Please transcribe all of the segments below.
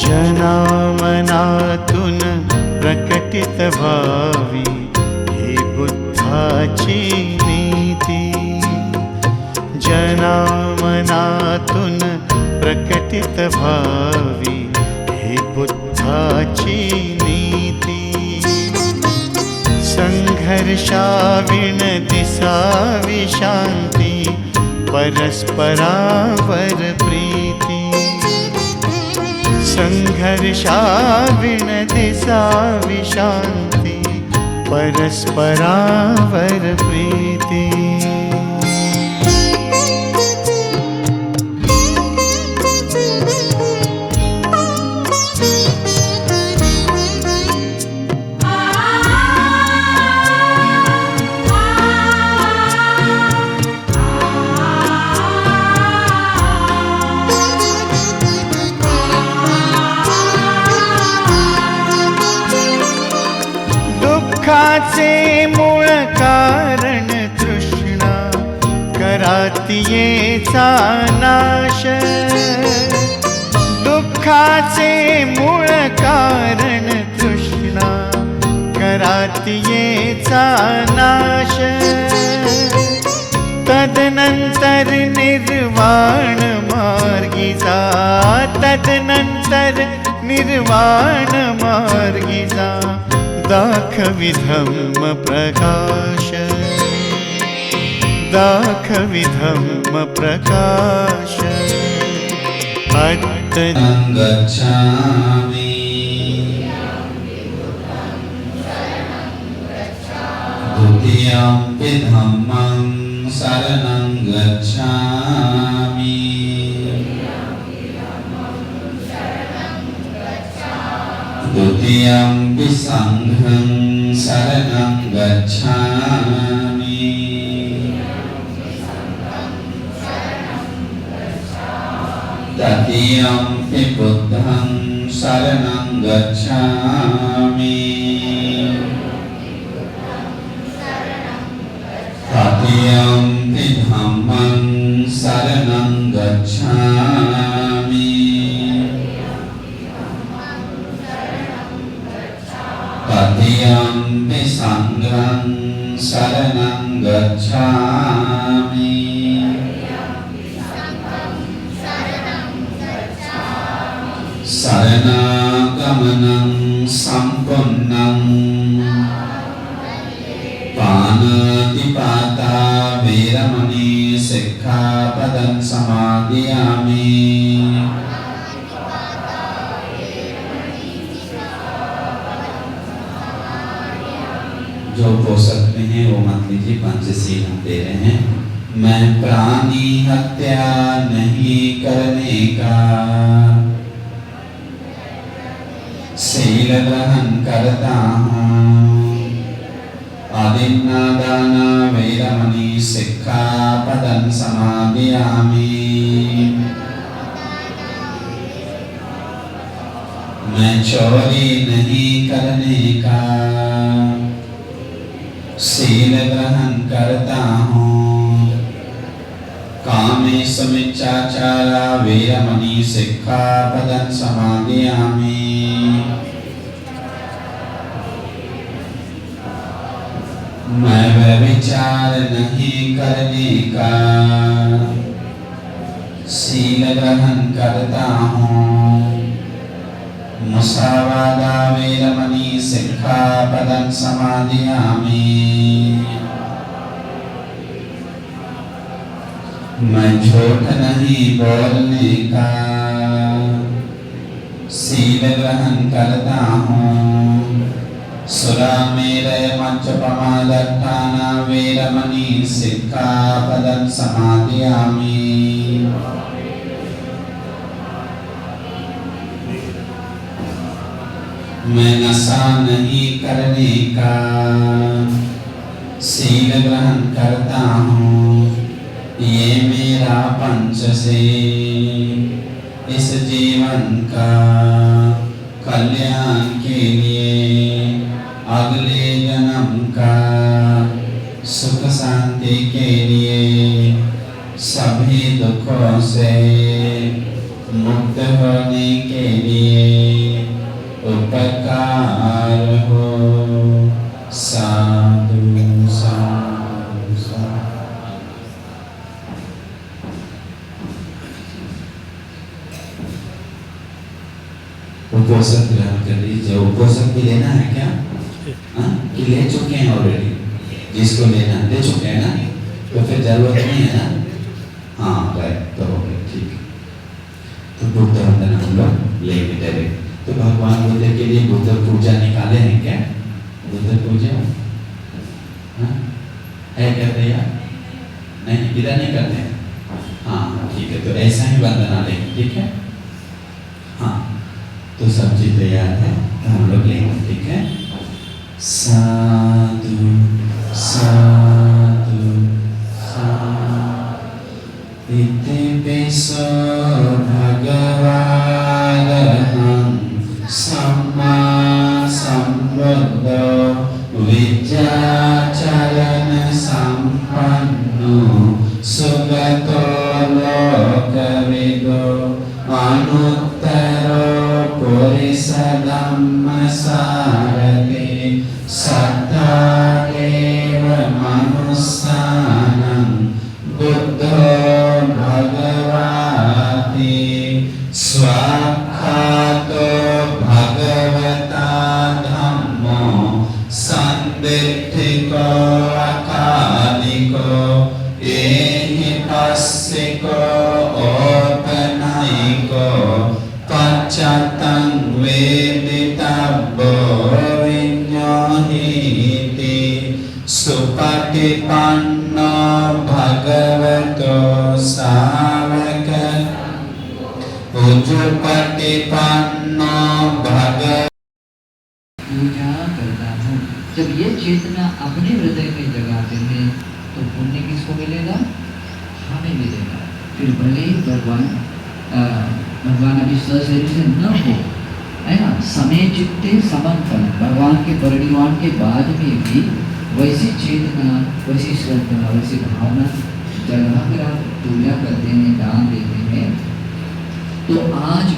जनामनातून प्रकटित भावी ही बुद्धाची नीती। जनामनातून प्रकटित भावी ही बुद्धाची नीती। संघर्षाविण दिसावी शांती परस्परावर प्रीती। संघर्षाविण दिसावी शांती परस्परावर प्रीती। दुःखाचे मूळ कारण तृष्णा करातियेचा नाश। दुःखाचे मूळ कारण तृष्णा करातियेचा नाश। तदनंतर निर्वाण मार्गी जा। तदनंतर निर्वाण मार्गी जा। दाखवि धम्म प्रकाश। दाखवि धम्म प्रकाश। शरणं गच्छामि। द्वितीयंपि धम्मं शरणं गच्छामि। द्वितीयंपि संघं शरणं गच्छामि। तृतीयंपि बुद्धं शरणं गच्छामि। तृतीयंपि धम्मं शरणं गच्छामि। तृतीयंपि संघं शरणं गच्छामि। शरणागमनं सम्पन्नं पाणातिपाता वेरमणि सिक्खापदं समादयामि। जो पोषक में है वो मत लीजिए, पंचशील हम दे रहे हैं। मैं प्राणी हत्या नहीं करने का शील ग्रहण करता हूँ। आदिन्नादाना वेरमणि सिक्खापदं समादयामि। मैं चोरी नहीं करने का शील ग्रहण करता हूँ। कामेषु मिच्छाचारा वेरमणि सिक्खापदं समादयामि। मैं व्यभिचार नहीं करने का शील ग्रहण करता हूँ। मुसावादा वेरमणि सिक्खापदं समादयामि। मैं झूठ नहीं बोलने का शील ग्रहण करता हूँ। सुरामेरय मज्जपमादट्टाना वेरमणि सिक्खापदं समादयामि। मैं नशा नहीं करने का शील ग्रहण करता हूँ। ये मेरा पंचशील इस जीवन का कल्याण के लिए अगले जन्म का सुख शांति के लिए सभी दुखों से मुक्त होने के लिए साकार हो। साधु साधु साधु। उपोषण ग्रहण कर लीजिए। उपोषण भी लेना है क्या? हाँ, कि ले चुके हैं ऑलरेडी? जिसको लेना ले चुके हैं ना, तो फिर जरूरत नहीं है ना। हाँ राइट, तो हो गया, ठीक है। तो बुद्ध वंदना हम लोग लेंगे डायरेक्ट। तो भगवान बुद्ध के लिए बुद्ध पूजा निकाले हैं क्या? बुद्ध पूजा हाँ है क्या भैया? नहीं, इधर नहीं करते हैं। हाँ ठीक है, तो ऐसा ही वंदना लेंगे, ठीक है। हाँ तो सब चीज तैयार है, तो हम लोग लेंगे, ठीक है। साधु साधु साधु। इति पिसो भगवानहं सम्मा सम्बुद्धो विद्याचरण संपन्नो सुगतो लोकविदो अनुत्तरो पुरुष धम्म सारथि सत्तादेव मनुष्यानं बुद्धो भगवाति स्वाख्यातो भगवता धम्मो संदिग्धिको अकालिको एहि पस्सिको औपनयिको पश्चातं वेदितव्यो विज्ञाहीति सुपटिपन्नो भगवतो सावक उजुपटिपन्नो भगवतो। पूजा करता हूँ। जब ये चेतना अपने हृदय में जगाते हैं तो पुण्य किसको मिलेगा? हमें मिलेगा। फिर भले ही भगवान अभी शरीर से न हो, है ना, समय चित्ते समन फल, भगवान के परिनिर्वाण के बाद में भी वैसी चेतना, वैसी श्रद्धा, वैसी भावना जगाकर आप पूजा करते हैं, दान देते हैं, तो आज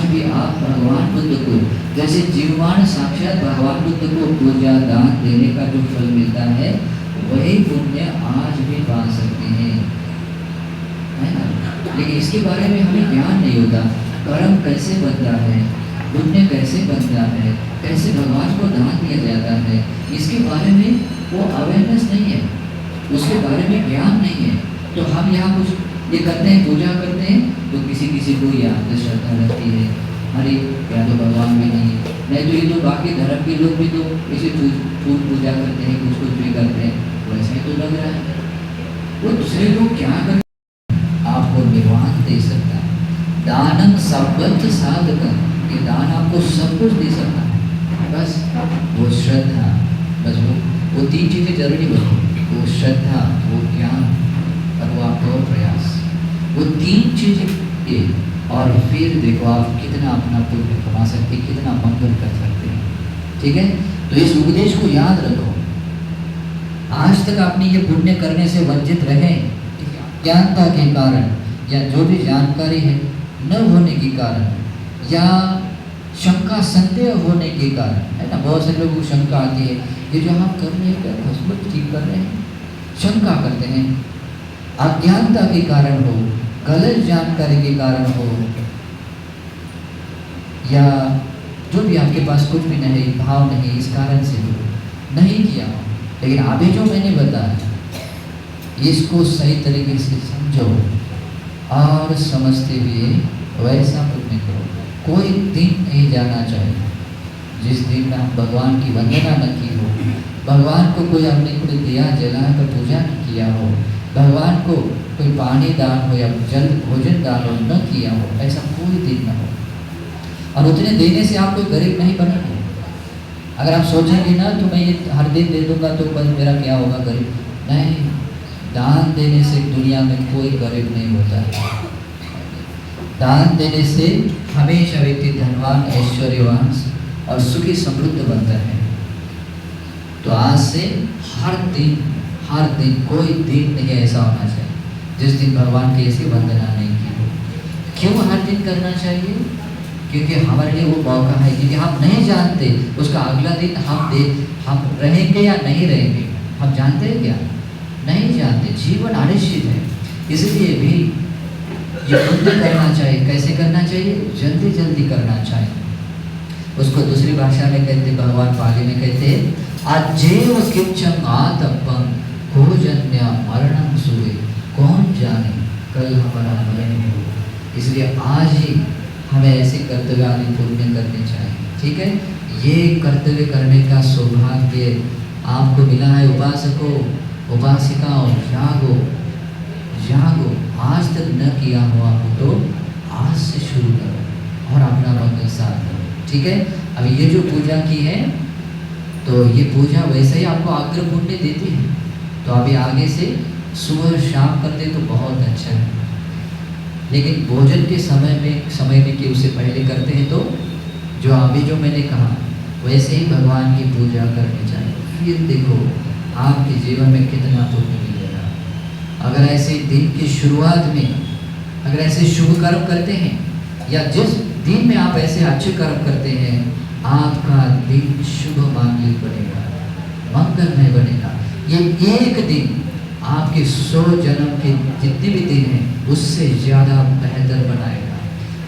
भी आप भगवान बुद्ध को, जैसे जीवमान साक्षात भगवान बुद्ध को पूजा दान देने का जो फल मिलता है, वही पुण्य आज भी पा सकते हैं, है ना। लेकिन इसके बारे में हमें ज्ञान नहीं होता। कर्म कैसे बनता है, पुण्य कैसे बनता है, कैसे भगवान को दान दिया जाता है, इसके बारे में वो अवेयरनेस नहीं है, उसके बारे में ज्ञान नहीं है। तो हम यहाँ कुछ ये करते हैं, पूजा करते हैं, तो किसी को ये अंधश्रद्धा लगती है, अरे क्या तो भगवान भी नहीं है, नहीं तो ये तो बाकी धर्म के लोग भी तो इसे फूल पूजा करते हैं, कुछ भी करते हैं, वैसे तो लग रहा है। वो दूसरे लोग क्या करते आपको निर्वाण दे सकता है। दानम सर्वत्र साधकम, ये दान आपको सब कुछ दे सकता है, बस वो श्रद्धा, बस वो तीन चीज़ें जरूरी होती, वो श्रद्धा, वो ज्ञान और वो आपका प्रयास, वो तीन चीज़ें ये। और फिर देखो आप कितना अपना पुण्य कमा सकते, कितना मंगल कर सकते हैं, ठीक है। तो इस उपदेश को याद रखो। आज तक आपने ये पुण्य करने से वंचित रहे, ज्ञानता के कारण या जो भी जानकारी है न होने के कारण या शंका संदेह होने के कारण, है ना, बहुत से लोगों को शंका आती है, ये जो हम कर रहे हैं क्या ठीक कर रहे हैं, शंका करते हैं। अज्ञानता के कारण हो, गलत जानकारी के कारण हो, या जो भी आपके पास कुछ भी नहीं, भाव नहीं, इस कारण से हो नहीं किया हो। लेकिन अभी जो मैंने बताया इसको सही तरीके से समझो और समझते हुए वैसा पुण्य करो। कोई दिन नहीं जाना चाहिए जिस दिन में आप भगवान की वंदना न की हो, भगवान को कोई आपने कोई दिया जला कर पूजा न किया हो, भगवान को कोई पानी दान हो या जल भोजन दान हो न किया हो, ऐसा कोई दिन न हो। और उतने देने से आप कोई गरीब नहीं बनेंगे। अगर आप सोचेंगे ना तो मैं ये हर दिन दे दूंगा तो बस मेरा क्या होगा, गरीब नहीं। दान देने से दुनिया में कोई गरीब नहीं होता है। दान देने से हमेशा व्यक्ति धनवान, ऐश्वर्यवान और सुखी समृद्ध बनता है। तो आज से हर दिन कोई दिन नहीं ऐसा होना चाहिए जिस दिन भगवान की ऐसी वंदना नहीं की हो। क्यों हर दिन करना चाहिए? क्योंकि हमारे लिए वो मौका है, क्योंकि हम नहीं जानते उसका अगला दिन हम रहेंगे या नहीं रहेंगे। हम जानते हैं क्या? नहीं जानते। जीवन अनिश्चित है, इसलिए भी ये पुण्य करना चाहिए। कैसे करना चाहिए? जल्दी जल्दी करना चाहिए। उसको दूसरी भाषा में कहते, भगवान पाली में कहते हैं अजेव किंचन आतपं भोजन्य मरणं सुवे, कौन जाने कल हमारा मरण हो। इसलिए आज ही हमें ऐसे कर्तव्य आदि पुण्य करने चाहिए। ठीक है, ये कर्तव्य करने का सौभाग्य आपको मिला है। उपासकों उपासिकाओं, जागो जागो। आज तक न किया हुआ हो तो आज से शुरू करो और अपना मंगल साध करो। ठीक है, अभी ये जो पूजा की है तो ये पूजा वैसे ही आपको अग्र पुण्य देती है। तो अभी आगे से सुबह शाम कर दे तो बहुत अच्छा है, लेकिन भोजन के समय में कि उसे पहले करते हैं तो जो अभी जो मैंने कहा वैसे ही भगवान की पूजा करनी चाहिए। फिर देखो आपके जीवन में कितना पुण्य मिलेगा। अगर ऐसे दिन की शुरुआत में अगर ऐसे शुभ कर्म करते हैं, या जिस दिन में आप ऐसे अच्छे कर्म करते हैं, आपका दिन शुभ मांगलिक बनेगा, मंगलमय बनेगा। ये एक दिन आपके 100 जन्म के जितने भी दिन हैं उससे ज़्यादा बेहतर बनाएगा।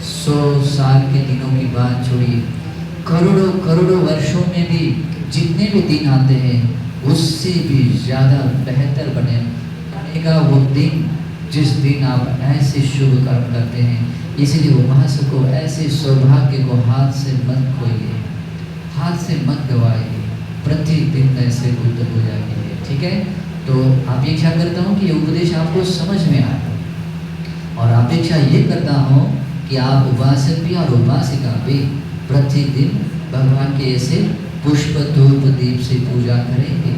100 साल के दिनों की बात छोड़िए, करोड़ों करोड़ों वर्षों में भी जितने भी दिन आते हैं उससे भी ज़्यादा बेहतर बनेगा वो दिन जिस दिन आप ऐसे शुभ कर्म करते हैं। इसलिए उपासकों ऐसे सौभाग्य को हाथ से मत खोइए, हाथ से मत गवाइए, प्रतिदिन ऐसे बुद्ध पूजा कीजिए। ठीक है, तो अपेक्षा करता हूँ कि ये उपदेश आपको समझ में आए, और अपेक्षा ये करता हूँ कि आप उपासक भी और उपासिका भी प्रतिदिन भगवान के ऐसे पुष्प धूप दीप से पूजा करेंगे।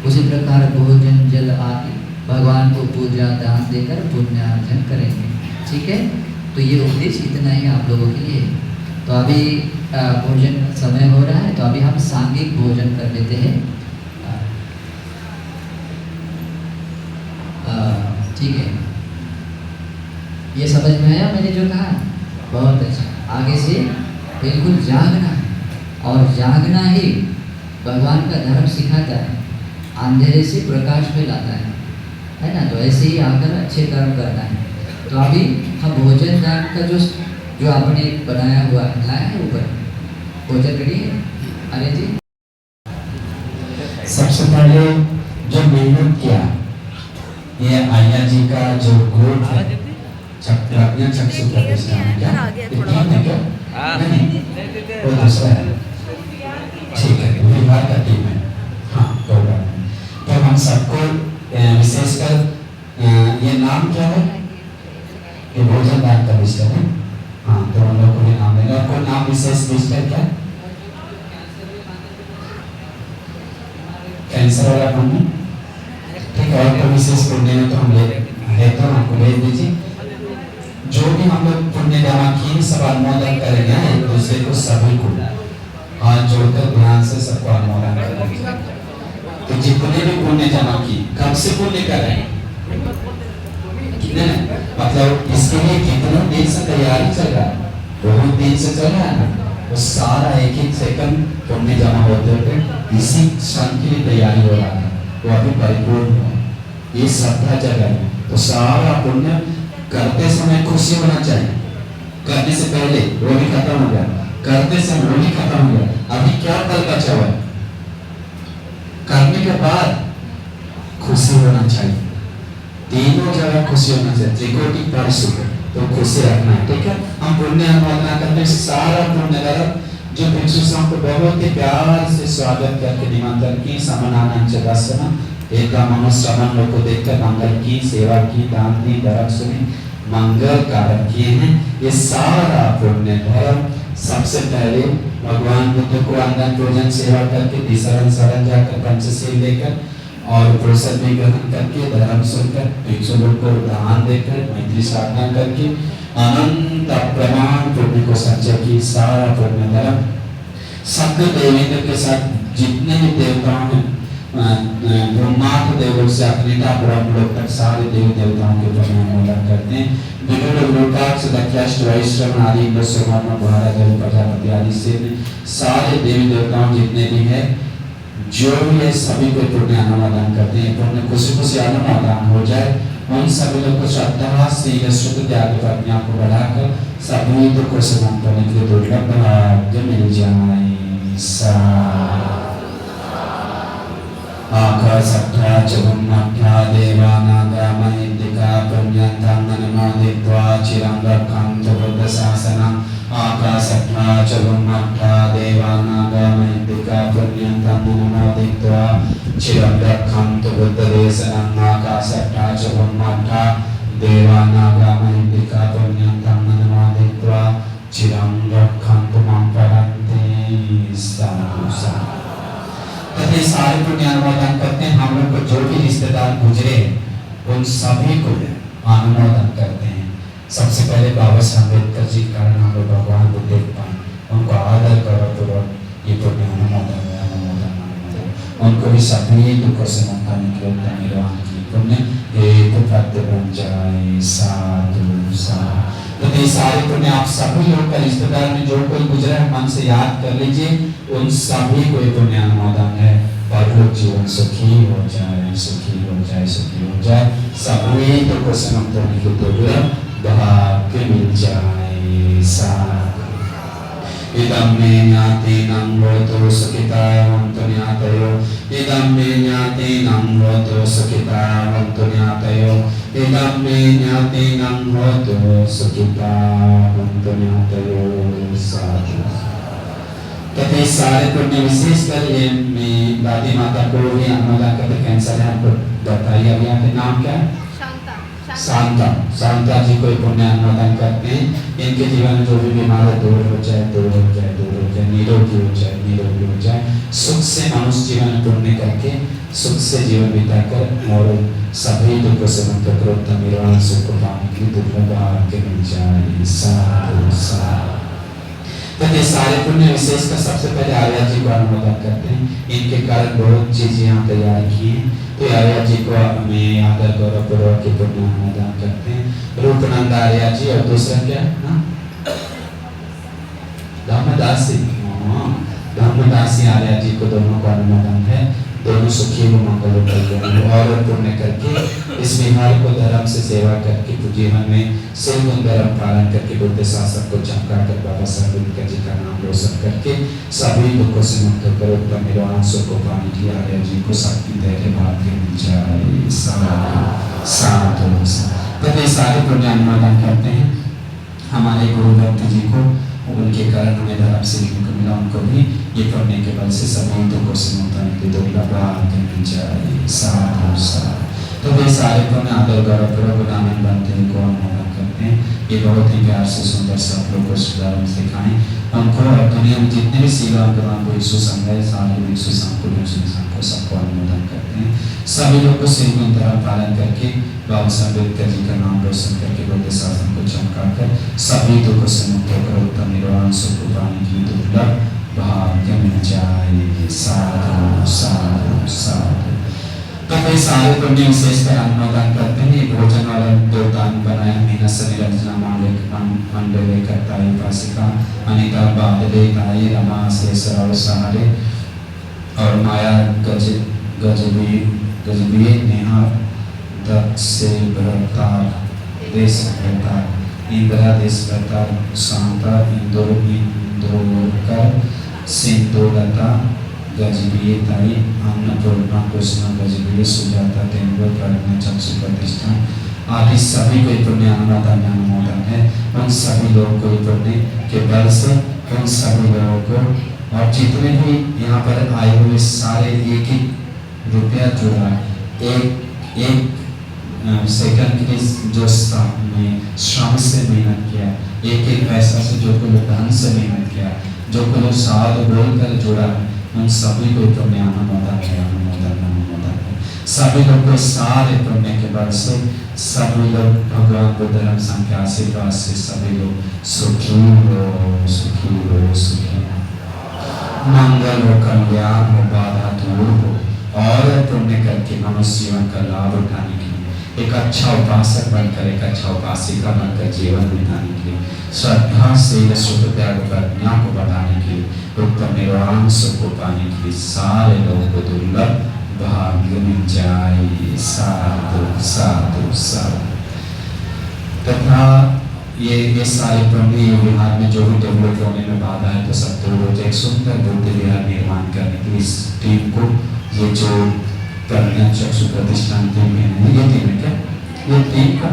उसी प्रकार भोजन जल आदि भगवान को पूजा दान देकर पुण्यार्जन करेंगे। ठीक है, तो ये उपदेश इतना ही आप लोगों के लिए। तो अभी भोजन समय हो रहा है, तो अभी हम सांघिक भोजन कर लेते हैं। ठीक है, ये समझ में आया मैंने जो कहा? बहुत अच्छा। आगे से बिल्कुल जागना है, और जागना ही भगवान का धर्म सिखाता है, अंधेरे से प्रकाश में लाता है ना। तो ऐसे ही आकर अच्छे कर्म करना है। तो अभी हम भोजन दान का जो आपने बनाया हुआ लाया है ऊपर, भोजन रेडी है? अरे जी, सबसे पहले जो मेहनत किया, ये आया जी का जो गोद है, प्रज्ञा चक्षु प्रतिष्ठान, क्या टीम है क्या? नहीं, वो दूसरा है। ठीक है, विभाग का टीम है। हाँ, कोई बात नहीं। तो हम सबको विशेषकर ये नाम क्या है? ये भोजन दान का लिस्ट है। हाँ, तो हम लोग को भी नाम देगा। कोई नाम विशेष लिस्ट है क्या? कैंसर वाला कौन है? ठीक है, और कोई विशेष पुण्य है तो हम ले है तो हमको भेज दीजिए। जो भी हम लोग पुण्य जमा किए सब अनुमोदन करेंगे एक दूसरे को, सभी को हाथ जोड़कर ध्यान से सबको अनुमोदन करेंगे। तो जितने भी पुण्य जमा किए, कब से पुण्य कर रहे हैं? मतलब इसके लिए कितना दिन से तैयारी चल रहा है? बहुत दिन से चल रहा है ना। वो सारा एक एक सेकंड पुण्य जमा होते होते इसी क्षण की तैयारी हो रहा है। वो अभी परिपूर्ण है, ये श्रद्धा जगह है। तो सारा पुण्य करते समय खुशी होना चाहिए। करने से पहले वो भी खत्म हो गया, करते समय वो भी खत्म हो गया। अभी क्या कल बचा हुआ है? करने के बाद खुशी होना चाहिए। तीनों जगह खुशी होना चाहिए, त्रिकोटि परिशुद्ध, तो खुशी रखना है। ठीक है, हम पुण्य अनुमोदना करने से सारा पुण्य नगर जो भिक्षु को बहुत ही प्यार से स्वागत करके निमंत्रण की, समनानंच दर्शन एकता मनुष्यमन लोग को देखकर मंगल की, सेवा की, दान दी, धर्म सुनी, मंगल कार्य किए हैं। ये सारा पुण्य धर्म सबसे पहले भगवान बुद्ध को अन्न भोजन सेवा करके, तीसरा शरण जाकर पंचशील लेकर और प्रसाद में ग्रहण करके, धर्म सुनकर, भिक्षु लोग को दान देकर, मैत्री साधना करके अनंत प्रमाण पुण्य को संचय की। सारा पुण्य धर्म सकल देवेंद्र के साथ जितने भी देवताओं हैं ब्रह्मांड देवों से अग्निता ब्रह्म लोक तक सारे देवी देवताओं के प्रणाम करते हैं। विभिन्न लोकाक से दक्षिण वैश्रव आदि इंद्रस्वर्मा भारत प्रजापति आदि से सारे देवी देवताओं जितने भी हैं जो भी है सभी को पुण्य अनुमोदन करते हैं। पुण्य खुशी खुशी अनुमोदन हो जाए उन सभी लोग को श्रद्धा से शुद्ध त्याग प्रज्ञा को बढ़ाकर सभी दुखों से मुक्त होने के लिए दुर्लभ भाग्य मिल जाए। आकाशत्था चुम्मत्था देवानागा महिंदिका पुण्यंतं अनुमोदित्वा चिरं रक्षन्तु बुद्ध शासनम्। आकाशत्था चुम्मत्था देवानागा महिंदिका पुण्यंतं अनुमोदित्वा चिरं रक्षन्तु बुद्ध देशनम्। आकाशत्था चुम्मत्था देवानागा महिंदिका पुण्यंतं अनुमोदित्वा चिरं रक्षन्तु मां परन्ति। साधु साधु। तभी सारे पुण्य अनुमोदन करते हैं। हम लोग को जो भी रिश्तेदार गुजरे उन सभी को अनुमोदन करते हैं। सबसे पहले बाबा साहब अम्बेडकर जी के कारण हम लोग भगवान को देख पाए, उनको आदर करो पूर्वक ये पुण्य अनुमोदन उनको भी सभी दुखों से मुक्त करने के लिए निर्वाण की पुण्य हेतु प्राप्त बन जाए। साधु साधु। तो ये सारे पुण्य आप सभी लोग का रिश्तेदार में जो कोई गुजरा है मन से याद कर लीजिए, उन सभी को पुण्य अनुमोदन है और लोग जीवन सुखी हो जाए, सुखी हो जाए, सुखी हो जाए, सभी दुखों से मुक्त होने के दुर्लभ भाग्य मिल जाए। साधु। इदं मे ज्ञातेनं भवतो सुखितावन्तु ज्ञातयो। इदं मे ज्ञातेनं भवतो सुखितावन्तु ज्ञातयो। इदं मे ज्ञातेनं भवतो सुखितावन्तु ज्ञातयो। साधु। कहते सारे पुण्य विशेषकर ये मैं दादी माता को भी अनुमोदन करते। कैंसर है आपको बताइए। अभी आपके नाम क्या है? शांता। शांता जी को पुण्य अनुमोदन करते हैं। इनके जीवन में जो भी बीमारी दूर हो जाए, दूर हो जाए, दूर हो जाए, निरोगी हो जाए, निरोगी हो जाए, सुख से मनुष्य जीवन पुण्य करके सुख से जीवन बिताकर और सभी दुखों से मुक्त करो तब निर्वाण सुख को पाने के लिए दुर्लभ भाग्य मिल जाए। साधु साधु। तो ये सारे पुण्य विशेषकर सबसे पहले आर्या जी को अनुमोदन करते हैं। इनके कारण बहुत चीजें यहाँ तैयार की हैं। तो आर्या जी को हमें आदर गौरव पूर्वक के पुण्य अनुमोदन करते हैं। रूपनंद आर्या जी और दूसरा क्या है? धर्मदासी। धर्मदासी आर्या जी को दोनों को अनुमोदन है। दोनों सुखी व मंगल कल्याण और पुण्य करके इस विहार को धर्म से सेवा करके जीवन में सिर्फ धर्म पालन करके बुद्ध शासन को चमका कर बाबा साहब अम्बेडकर जी का नाम रोशन करके सभी दुखों से मुक्त करो तब निर्वाण सुख को पाने की आर्या जी को शक्ति धैर्य भाग्य मिल जाए। साधु साधु। सारे पुण्य अनुमोदन करते हैं हमारे गुरु भक्त जी को। उनके कारण हमें धर्म से मिला, उनको भी ये पढ़ने के बल से सभी दुखों से मुक्त होने के दुर्लभ भाग्य मिल जाए। साधु साधु। तो वे सारे पुण्य आदर गौरव पूर्वक गुणानंद बनते हैं को अनुमोदन करते हैं। ये बहुत ही प्यार से सुंदर से आप लोग को सुधार सिखाएं। उनको और दुनिया में जितने भी सेवा भगवान को यीशु संघ है सारे यीशु संघ को सबको अनुमोदन करते हैं। सभी लोग को सिर्फ धर्म पालन करके बाबा साहब अम्बेडकर जी का नाम रोशन करके बुद्ध शासन को चमका कर सभी दुखों से मुक्त होकर उत्तम निर्वाण सुख को पाने की दुर्लभ भाग्य मिल जाए। साधु साधु साधु। तो कई सारे पुण्य विशेषकर अनुमोदन करते हैं। भोजन वाला देवतान बनाया मीना सनी रंजना मंडले करता है उपासिका अनिता बादले ताई रमा शेषर और सहारे और माया गजबी नेहा दक्ष से भरतार देश भरतार इंदिरा देश भरतार शांता इंदोरकर सिंधुलता गजबी ताई अन्नपूर्णा कृष्ण गजबी सुजाता तेंदुल प्रज्ञा चक्षु प्रतिष्ठान आदि सभी को पुण्य अनुमोदन है। उन सभी लोगों को पुण्य के बल से उन सभी लोगों को और जितने भी यहाँ पर आए हुए सारे एक ही रुपया जुड़ा एक सेकंड के लिए जो श्रम से मेहनत किया, एक एक पैसा से जो कोई धन से मेहनत किया, जो कोई साध बोल कर जुड़ा है, उन सभी को पुण्य अनुमोदन है। सभी लोग को सारे पुण्य के बल से सभी लोग भगवान को धर्म संघ के आशीर्वाद से सभी लोग सुखी हो, सुखी हो, सुखी हो, मंगल हो, कल्याण हो, बाधा दूर हो, और पुण्य करके मनुष्य जीवन का लाभ उठाने के लिए, एक अच्छा उपासक बनकर, एक अच्छा उपासिका बनकर जीवन बिताने के लिए, श्रद्धा से सुख त्याग प्रज्ञा को बढ़ाने के लिए, उत्तम निर्वाण सुख को पाने के लिए सारे लोगों को दुर्लभ भाग्य मिल जाए। साधु साधु साधु। तथा ये सारे पुण्य विहार में जो भी डेवलप होने में बाधा है तो सब दूर हो जाए। एक सुंदर बुद्ध विहार निर्माण करने के लिए इस टीम को, ये जो प्रज्ञा चक्षु प्रतिष्ठान टीम है, ये टीम है क्या? ये टीम का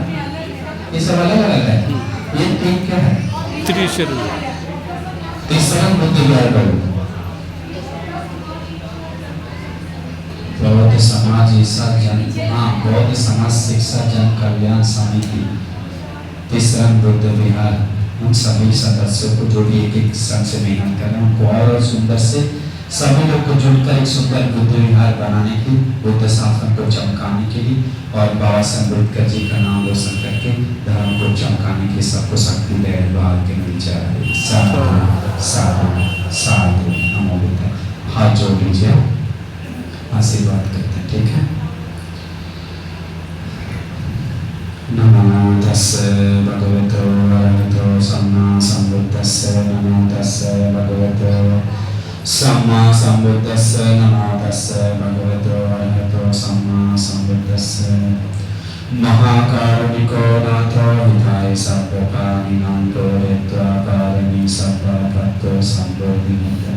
ये सब अलग अलग है। ये टीम क्या है? तीसरा बुद्ध विहार बौद्ध समाज ईसा जन बौद्ध समाज शिक्षा जन कल्याण समिति तीसरा बुद्ध विहार, उन सभी सदस्यों को जो भी एक एक संघ से मेहनत कर रहे हैं उनको और सुंदर से सभी लोग को जुड़कर एक सुंदर बुद्ध विहार बनाने के लिए, बुद्ध शासन को चमकाने के लिए और बाबा साहब अम्बेडकर जी का नाम रोशन करके धर्म को चमकाने के सबको शक्ति दे भाग्य मिल जाए। साधु साधु साधु। नमो बुद्धाय। हाथ जोड़ लीजिए, आशीर्वाद करते हैं, ठीक है। नमो तस्से भगवतो अरहतो सम्मा सम्बुद्धस्से। नमो तस्से भगवतो सम्मा सम्बुद्धस्से। नमो तस्से भगवतो अरहतो सम्मा सम्बुद्धस्से। महाकारुणिको नाथो विधाय सर्वपाणिनां प्रेत्वा पारमी सर्वपत्तो सम्बोधिनीते।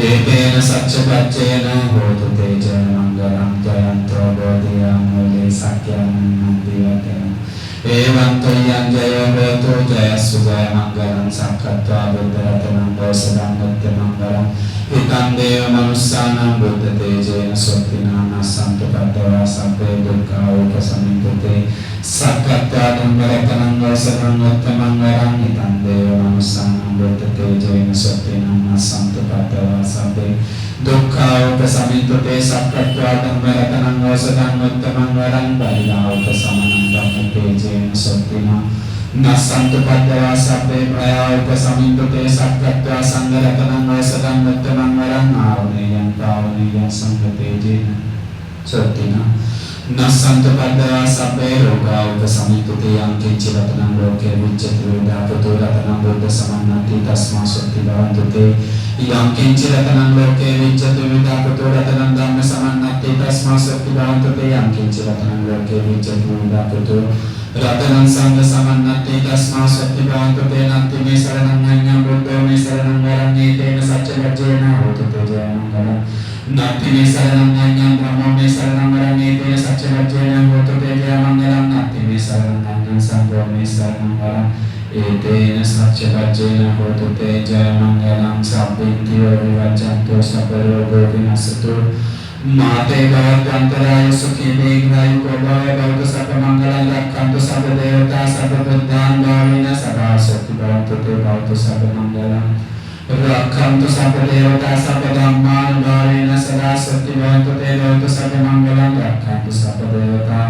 एतेन सच्चपच्चेन होतु ते जयमङ्गलं जयन्तो बोधियामूले सत्यं नन्दिवते। एवं त्वयं जयो होतु जयस्सु जयमङ्गलं साक्षात्वा बुद्धरत्नं औषधं नित्यमङ्गलं। हितं देवमनुष्याणां बुद्धतेजेन स्वस्तिना न सन्तु पद्मवा सर्वे दुःखा उपशमितुते। साक्षात्वा धम्मरत्नं औषधं नित्यमङ्गलं। हितं देवमनुष्याणां बुद्धतेजेन स्वस्तिना न सन्तु पद्मवा सर्वे दुःखा उपशमितुते। साक्षात्वा धम्मरत्नं औषधं नित्यमङ्गलं। बलिना उपशमनं धम्मतेजेन स्वस्तिना न सन्तु पद्मवा सर्वे भया उपशमितुते। साक्षात्वा संघरत्नं औषधं नित्यमङ्गलं। आवनेयं पावनेयं संघतेजेन स्वस्तिना न सन्तु पद्मवा सर्वे रोगा उपशमितुते। यं किञ्चिरत्नं लोके विद्यते विद्यापतो रत्नं बुद्धसमन्नति तस्मात् स्वस्ति भवन्तु ते। यं किञ्चिरत्नं लोके विद्यते विद्यापतो रत्नं धम्मसमन्नति तस्मात् स्वस्ति भवन्तु ते। यं किञ्चिरत्नं लोके विद्यते विद्यापतो रत्नं संघसमन्नति तस्मात् स्वस्ति भवन्तु ते। नत्ति मे शरणं अन्यं बुद्धो मे शरणं वरं। एतेन सच्चवज्रेण होतु ते जयमङ्गलम्। नत्ति मे शरणं अन्यं ब्रह्मो मे शरणं वरं। एतेन सच्चवज्रेण होतु ते जयमङ्गलम्। नत्ति मे शरणं अन्यं संघो मे शरणं वरं। एतेन सच्चवज्रेण होतु ते जयमङ्गलम्। सब्बेभ्यो विवज्जन्तु सर्वरोगो विनश्यतु। माते भवत्वन्तराय सुखी दीर्घायुको भव। भवतु सर्वमङ्गलं रक्षन्तु सर्वदेवता सर्वबुद्धान् भावेन सदा स्वस्ति भवन्तु ते। भवतु सर्वमङ्गलं रक्षन्तु सर्वदेवता सर्वधर्मान् भावेन सदा स्वस्ति भवन्तु ते। भवतु सर्वमङ्गलं रक्षन्तु सर्वदेवता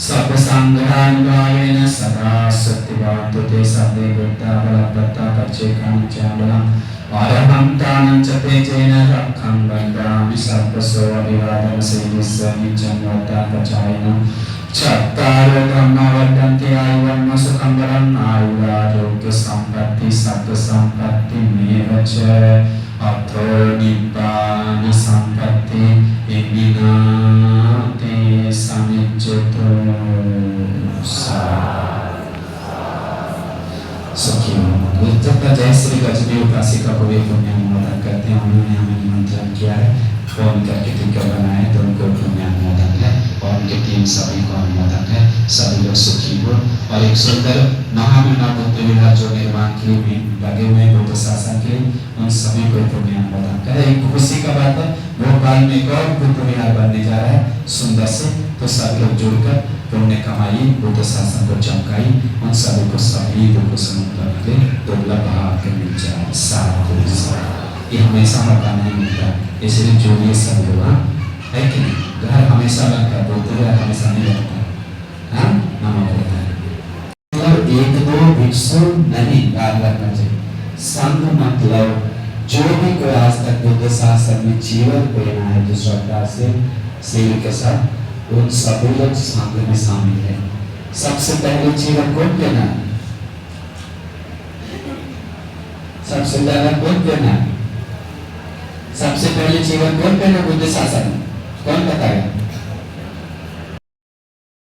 सर्वसङ्घान् भावेन सदा स्वस्ति भवन्तु ते। सर्वे बुद्धा बलवत्ता पच्चेकां च बलम् अरहं तानं च तेजेन रक्षं वन्दामि सर्वसो अभिवादन सेविस्य नित्यं वद्धापचायिनं। चत्वारो धम्मा वर्धन्ते आयुर्न सुखं वरम्। आयुरारोग्य सम्पत्ति सर्वसम्पत्तिमेव च। अथो निब्बान सम्पत्ति इमिनाति समिज्जतो। तथा जय श्री गजबी उपासिका को भी पुण्य अनुमोदन करते हैं। उन्होंने हमें निमंत्रण किया है, फोन करके टिकट बनाए तो उनको पुण्य अनुमोदन है और उनकी टीम सभी को अनुमोदन है। सभी लोग सुखी हो और एक सुंदर महामना बुद्ध विहार जो निर्माण के लिए लगे हुए बुद्ध शासन के उन सभी को पुण्य अनुमोदन करे। एक खुशी का बात है, भोपाल में एक और बुद्ध विहार बनने जा रहा है सुंदर से, तो सभी लोग जुड़कर पुण्य कमाई, बुद्ध शासन को चमकाई, उन सभी को सभी दुखों से मुक्त करके दुर्लभ भाग्य मिल जाए। साधु साधु। ये हमेशा मौका नहीं मिलता, इसलिए जोड़िए सब लोग, है कि नहीं? घर हमेशा लगता है, बुद्ध घर हमेशा नहीं लगता, हाँ नाम होता है। मतलब एक दो भिक्षु नहीं याद रखना चाहिए। संघ मतलब जो भी कोई आज तक बुद्ध शासन में जीवन पहना है जो श्रद्धा से सेवी के साथ उन सभी लोग साथ में शामिल है। सबसे पहले जीवन कौन पहना है? सबसे पहले कौन पहना है? सबसे पहले जीवन कौन पहना बुद्ध शासन में? कौन बताएगा?